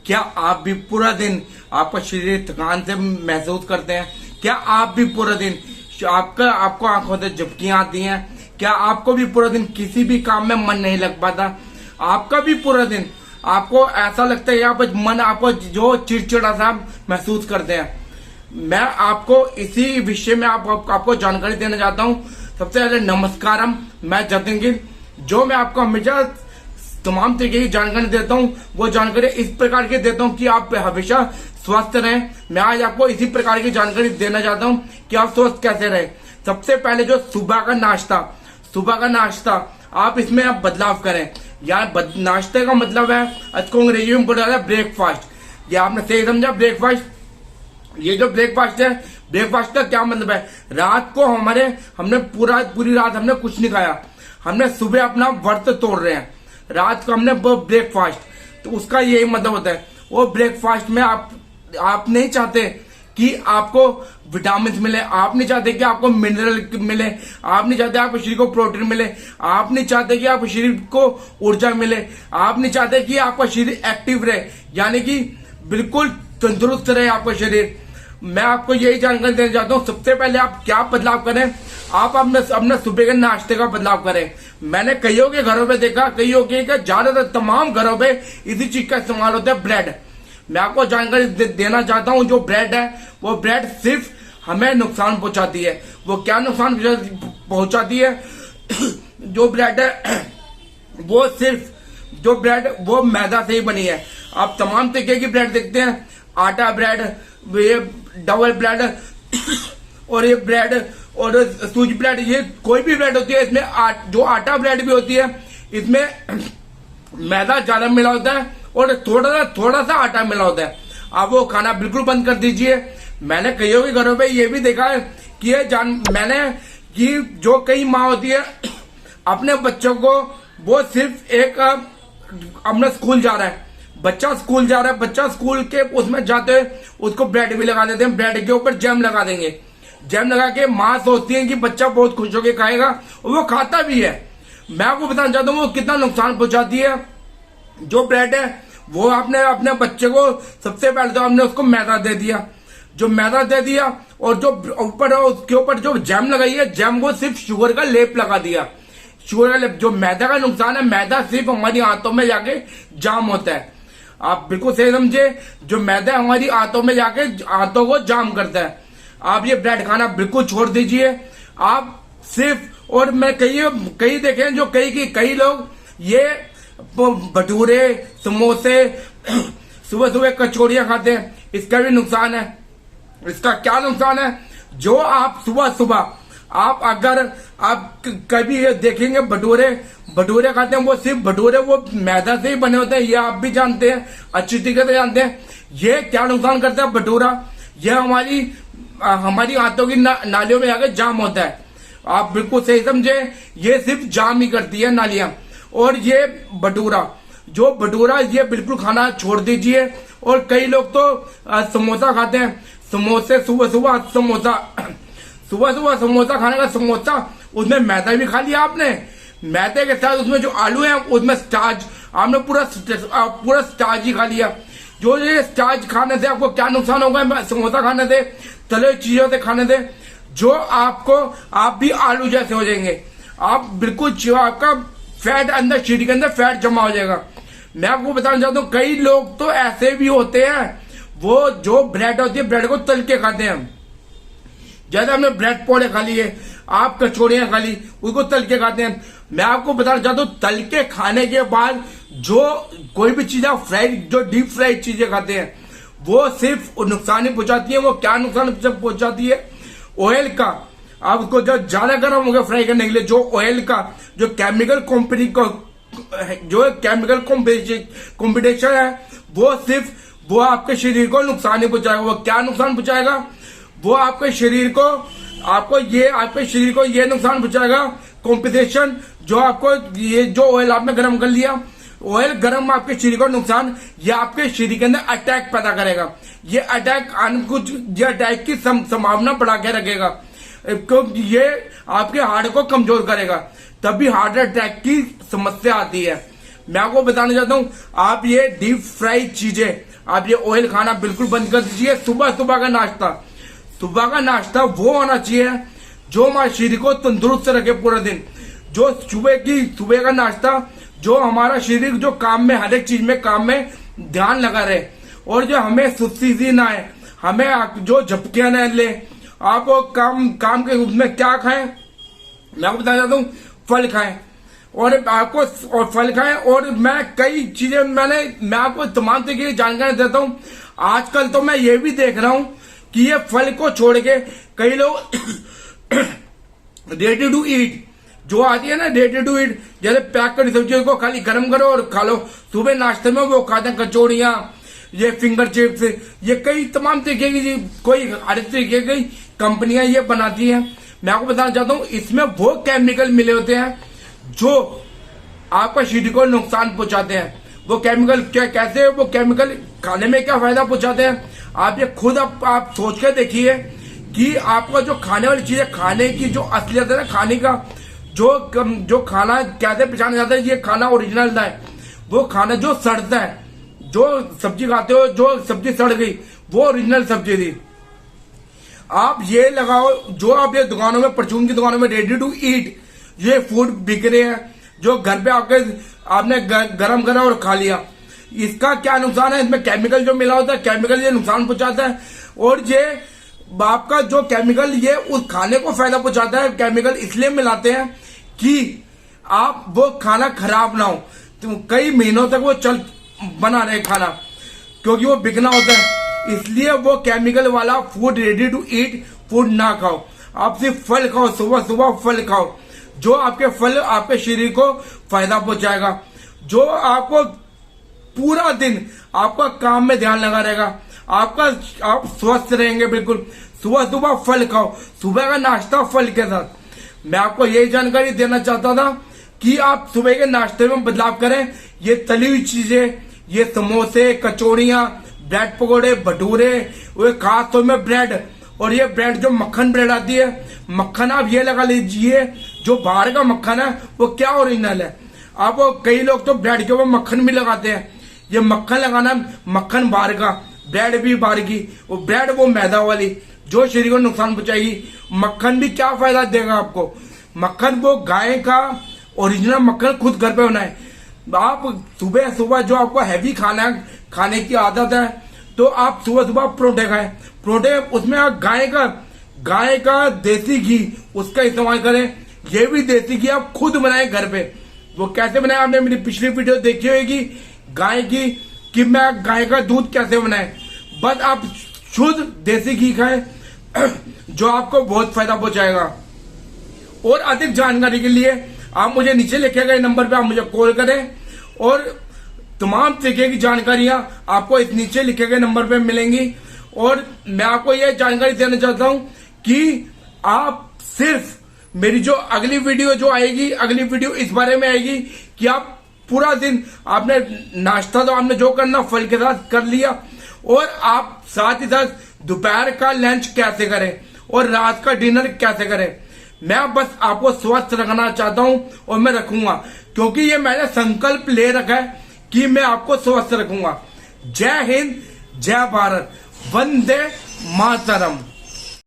क्या आप भी पूरा दिन आपका शरीर थकान से महसूस करते हैं? क्या आप भी पूरा दिन आपको आंखों से झपकियां आती हैं? क्या आपको भी पूरा दिन किसी भी काम में मन नहीं लग पाता? आपका भी पूरा दिन आपको ऐसा लगता है यहाँ पर मन आपको जो चिड़चिड़ा सा महसूस करते हैं? मैं आपको इसी विषय में आपको जानकारी देना चाहता हूँ। सबसे पहले नमस्कारम, मैं जतिन गिल। जो मैं आपको हमेशा तमाम तरीके की जानकारी देता हूँ, वो जानकारी इस प्रकार की देता हूँ कि आप हमेशा स्वस्थ रहें। मैं आज आपको इसी प्रकार की जानकारी देना चाहता हूँ कि आप स्वस्थ कैसे रहें। सबसे पहले जो सुबह का नाश्ता आप इसमें आप बदलाव करें। यार नाश्ते का मतलब है, इसको अंग्रेजी में बोला जाता है ब्रेकफास्ट। ये आपने सही समझा, ब्रेकफास्ट। ये जो ब्रेकफास्ट है, ब्रेकफास्ट का क्या मतलब है? रात को हमने पूरी रात हमने कुछ नहीं खाया, हमने सुबह अपना व्रत तोड़ रहे हैं, रात को हमने ब्रेकफास्ट, तो उसका यही मतलब होता है। वो ब्रेकफास्ट में आप नहीं चाहते कि आपको विटामिन मिले, आप नहीं चाहते कि आपको मिनरल मिले, आप नहीं चाहते आपके शरीर को प्रोटीन मिले, आप नहीं चाहते कि आपके शरीर को ऊर्जा मिले, आप नहीं चाहते कि आपका शरीर एक्टिव रहे, यानी कि बिल्कुल तंदुरुस्त रहे आपका शरीर। मैं आपको यही जानकारी देना चाहता हूँ। सबसे पहले आप क्या बदलाव करें? आप अपने सुबह के नाश्ते का बदलाव करें। मैंने कईयों के घरों पे देखा, कईयों के ज्यादातर तमाम घरों पे इसी चीज का इस्तेमाल होता है, ब्रेड। मैं आपको जानकारी देना चाहता हूँ, जो ब्रेड है वो ब्रेड सिर्फ हमें नुकसान पहुंचाती है। वो क्या नुकसान पहुंचाती है? जो ब्रेड है वो मैदा से ही बनी है। आप तमाम तरीके की ब्रेड देखते हैं, आटा ब्रेड, ये डबल ब्रेड और ये ब्रेड और सूजी ब्रेड, ये कोई भी ब्रेड होती है, इसमें जो आटा ब्रेड भी होती है, इसमें मैदा ज्यादा मिला होता है और थोड़ा सा आटा मिला होता है। आप वो खाना बिल्कुल बंद कर दीजिए। मैंने कईयों के घरों पे ये भी देखा है कि जो कई माँ होती है अपने बच्चों को, वो सिर्फ एक अपना स्कूल जा रहा है, बच्चा स्कूल के उसमें जाते हुए उसको ब्रेड भी लगा देते हैं, ब्रेड के ऊपर जैम लगा देंगे, जैम लगा के माँ सोचती है कि बच्चा बहुत खुश होकर खाएगा और वो खाता भी है। मैं आपको बताना चाहता हूँ वो कितना नुकसान पहुंचाती है। जो ब्रेड है वो आपने अपने बच्चे को सबसे पहले तो हमने उसको मैदा दे दिया, और जो ऊपर उसके ऊपर जो जैम लगाई है, जैम को सिर्फ शुगर का लेप लगा दिया। शुगर का लेप, जो मैदा का नुकसान है, मैदा सिर्फ हमारी आंतों में जाके जाम होता है। आप बिल्कुल सही समझे, जो मैदा हमारी आंतों में जाके आंतों को जाम करता है। आप ये ब्रेड खाना बिल्कुल छोड़ दीजिए। आप सिर्फ, और मैं कई देखे जो कई लोग ये भटूरे, समोसे, सुबह कचौड़ियां खाते हैं। इसका भी नुकसान है। इसका क्या नुकसान है? जो आप सुबह अगर आप कभी देखेंगे भटूरे खाते हैं, वो सिर्फ भटूरे वो मैदा से ही बने होते हैं। ये आप भी जानते हैं, अच्छी तरीके से जानते हैं। ये क्या नुकसान करता है भटूरा? ये हमारी आंतों की नालियों में जाकर जाम होता है। आप बिल्कुल सही समझे, ये सिर्फ जाम ही करती है नालियां। और ये भटूरा ये बिल्कुल खाना छोड़ दीजिए। और कई लोग तो समोसा खाते हैं, समोसे सुबह समोसा खाने का, समोसा उसमें मैदा भी खा लिया आपने, मैदे के साथ उसमें जो आलू है उसमें स्टार्च, आपने पूरा स्टार्च ही खा लिया। जो ये स्टार्च खाने से आपको क्या नुकसान होगा? समोसा खाने से, तले चीजों से खाने से, जो आप भी आलू जैसे हो जाएंगे। आप बिल्कुल आपका फैट अंदर, शरीर के अंदर फैट जमा हो जाएगा। मैं आपको बताना चाहता हूँ, कई लोग तो ऐसे भी होते हैं, वो जो ब्रेड होती है, ब्रेड को तल के खाते हैं। जैसे हमने ब्रेड पौड़े खा लिए, आप कचौड़ियां खा ली, उसको तल के खाते हैं। मैं आपको बताना चाहता हूँ, तल के खाने के बाद जो कोई भी चीज आप जो डीप फ्राइड चीजें खाते हैं, वो सिर्फ नुकसान ही पहुंचाती है। वो क्या नुकसान पहुंचाती है? ऑयल का। आप उसको जब ज्यादा गर्म हो गया फ्राई करने के लिए, जो ऑयल का जो केमिकल कॉम्पिटिशन है, वो आपके शरीर को नुकसान ही पहुंचाएगा। वो क्या नुकसान पहुंचाएगा? वो आपके शरीर को ये नुकसान पहुंचाएगा, कॉम्पिटिशन। जो आपको ये जो ऑयल आपने गर्म कर लिया, ऑयल गर्म आपके शरीर को नुकसान, ये आपके शरीर के अंदर अटैक पैदा करेगा। ये अटैक की संभावना बढ़ा के रखेगा। ये आपके हार्ट को कमजोर करेगा, तभी हार्ट अटैक की समस्या आती है। मैं आपको बताना चाहता हूँ, आप ये डीप फ्राई चीजें, आप ये ऑयल खाना बिल्कुल बंद कर दीजिए। सुबह सुबह का नाश्ता वो होना चाहिए जो हमारे शरीर को तंदुरुस्त रखे पूरा दिन। जो सुबह का नाश्ता जो हमारा शरीर जो काम में, हर एक चीज में काम में ध्यान लगा रहे, और जो हमें सुस्ती सी ना आए, हमें जो झपकियां न ले। आप काम के उसमें क्या खाएं, मैं आपको बताना चाहता हूँ, फल खाएं और फल खाएं। और मैं कई चीजें मैं आपको तमाम तरीके की जानकारी देता हूँ। आजकल तो मैं ये भी देख रहा हूँ कि ये फल को छोड़ के कई लोग रेडी टू ईट जो आती है ना, रेडी टू ईट, जैसे पैक करी सब्जियों को खाली गर्म करो और खा लो। सुबह नाश्ते में वो खाते हैं कचौड़ियां, ये फिंगर चिप्स, ये कई तमाम तरीके की कोई हर तरीके की कंपनियां ये बनाती हैं। मैं आपको बताना चाहता हूँ, इसमें वो केमिकल मिले होते हैं जो आपका शरीर को नुकसान पहुंचाते हैं। वो केमिकल कैसे, वो केमिकल खाने में क्या फायदा पहुंचाते हैं, आप ये खुद आप सोच कर देखिए कि आपका जो खाने वाली चीजें, खाने की जो असलियत है ना, खाने का जो खाना कैसे पहचाना जाता है ये खाना ओरिजिनल है। वो खाना जो सड़ता है, जो सब्जी खाते हो, जो सब्जी सड़ गई वो ओरिजिनल सब्जी थी। आप ये लगाओ, जो आप ये दुकानों में, परचून की दुकानों में रेडी टू ईट ये फूड बिक रहे हैं, जो घर पे आपने गरम करा और खा लिया, इसका क्या नुकसान है? इसमें केमिकल जो मिला होता है, केमिकल ये नुकसान पहुंचाता है। और ये आपका जो केमिकल ये उस खाने को फायदा पहुंचाता है। केमिकल इसलिए मिलाते हैं कि आप वो खाना खराब ना हो, तो कई महीनों तक वो बना रहे खाना, क्योंकि वो बिकना होता है। इसलिए वो केमिकल वाला food, ready to eat food ना खाओ। आप सिर्फ फल खाओ, सुबह सुबह फल खाओ, जो आपके फल आपके शरीर को फायदा पहुंचाएगा, जो आपको पूरा दिन आपका काम में ध्यान लगा रहेगा, आप स्वस्थ रहेंगे बिल्कुल। सुबह सुबह फल खाओ, सुबह का नाश्ता फल के साथ। मैं आपको यही जानकारी देना चाहता था कि आप सुबह के नाश्ते में बदलाव करें। ये तली हुई चीजें, ये समोसे, कचौड़ियां, ब्रेड पकौड़े, भटूरे, वो खास तौर में ब्रेड, और ये ब्रेड जो मक्खन ब्रेड आती है, मक्खन आप ये लगा लीजिए, जो बाहर का मक्खन है वो क्या ओरिजिनल है। आप कई लोग तो ब्रेड के ऊपर मक्खन भी लगाते हैं, ये मक्खन लगाना, मक्खन बाहर का, ब्रेड भी बाहर की, वो ब्रेड वो मैदा वाली जो शरीर को नुकसान पहुंचाएगी। मक्खन भी क्या फायदा देगा आपको? मक्खन वो गाय का ओरिजिनल मक्खन खुद घर पे बनाए। आप सुबह सुबह जो आपको हैवी खाने की आदत है, तो आप सुबह सुबह परोठे खाएं। परोठे उसमें आप गाय का देसी घी उसका इस्तेमाल करें। ये भी देसी घी आप खुद बनाएं घर पे। वो कैसे बनाए, आपने मेरी पिछली वीडियो देखी होगी गाय की, कि मैं गाय का दूध कैसे बनाए। बस आप शुद्ध देसी घी खाएं जो आपको बहुत फायदा पहुंचाएगा। और अधिक जानकारी के लिए आप मुझे नीचे लिखे गए नंबर पे आप मुझे कॉल करें, और तमाम तरीके की जानकारियां आपको इस नीचे लिखे गए नंबर पे मिलेंगी। और मैं आपको यह जानकारी देना चाहता हूं कि आप सिर्फ मेरी जो अगली वीडियो जो आएगी, अगली वीडियो इस बारे में आएगी कि आप पूरा दिन आपने नाश्ता तो आपने जो करना फल के साथ कर लिया, और आप साथ ही साथ दोपहर का लंच कैसे करें और रात का डिनर कैसे करें। मैं बस आपको स्वस्थ रखना चाहता हूं, और मैं रखूंगा, क्योंकि ये मैंने संकल्प ले रखा है कि मैं आपको स्वस्थ रखूंगा। जय हिंद, जय भारत, वंदे मातरम।